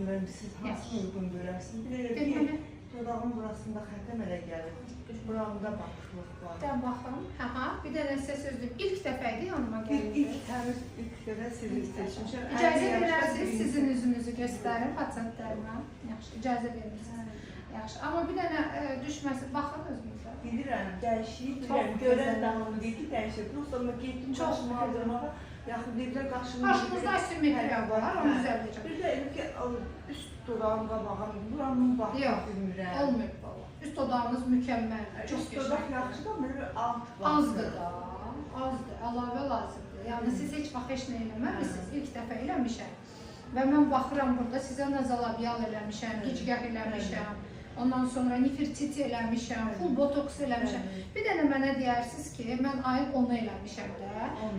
bilmirəm, siz hansını uyğun görərsiniz. Bir də dodağın burasında xətəm elə gəlir. Buramda baxışlıq var. Dən baxım. Bir dənə sizə söz deyim. İlk dəfə idi yanıma gəldi. İlk dəfə sizi seçmişəm. İcazə verərsiniz, sizin üzünüzü göstərim pasiyentlərimə. Yaxşı, icazə verirsiniz. Yaxşı, amma bir dənə düşməsin, baxın özünüzə. Bilirəm, dəyişik, bilirəm, görən davamı deyil ki, dəyişik. Prosta getdim qaşımı aldırmağa, yaxın deyirlər qaşımı... Qaşınızda asimetriya var, onu düzəldəcəm. Bir də elə ki, üst dodağım qabağım, buramın baxım bilmirəm. Yox, olmuyor valla. Üst dodağınız mükəmməldir. Üst dodaq yaxşıdır, amma elə alt var. Azdır da, azdır, əlavə lazımdır. Yəni, siz heç vaxt heç nə eləməmişsiniz, ilk dəfə eləmişəm. Və mən baxıram burada, sizə nazalabial eləmişəm, gicgah eləmişəm. Ondan sonra nefrtit eləmişəm, full botoks eləmişəm. Bir dənə mənə deyərsiniz ki, mən ayın 10-u eləmişəm də.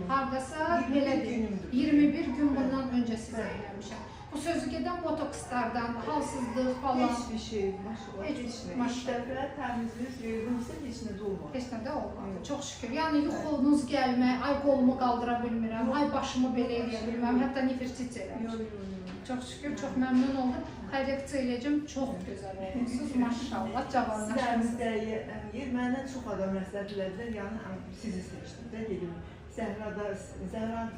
Haradasa belədir, 21 gün bundan öncə sizə eləmişəm. Bu sözü gedən botokslardan, halsızlıq falan. Heç bir şey, maşallah, heç nə. İlk dəfə təmizlik verdimsə, heç nə də olmadı. Heç nə də olmadı, çox şükür. Yəni, yuxunuz gəlmə, ay qolumu qaldıra bilmirəm, ay başımı belə eləyə bilməm, hətta nefrtit eləmişəm. Çox şükür, çox məmnun oldum. Korreksiya eləyəcəm, çox gözəl olmuşsunuz, maşallah, cavanlaşmışsınız. Sizə məndən çox adam məsləhət elədilər, yəni sizi seçdim də, dedim. Zəhra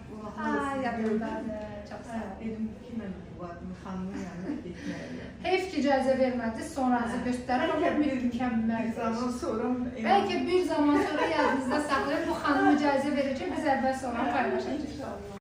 qulaqlarını yadımdadır, çox sağ olun. Dedim ki, mən bu xanımın yanına getməliyəm. Heyf ki, icazə vermədiniz, sonrası göstərir, amma mükəmməl. Bir zaman sonra... Bəlkə bir zaman sonra yadınızda saxlayın, bu xanım icazə verəcək, biz əvvəl sonra paylaşacaq.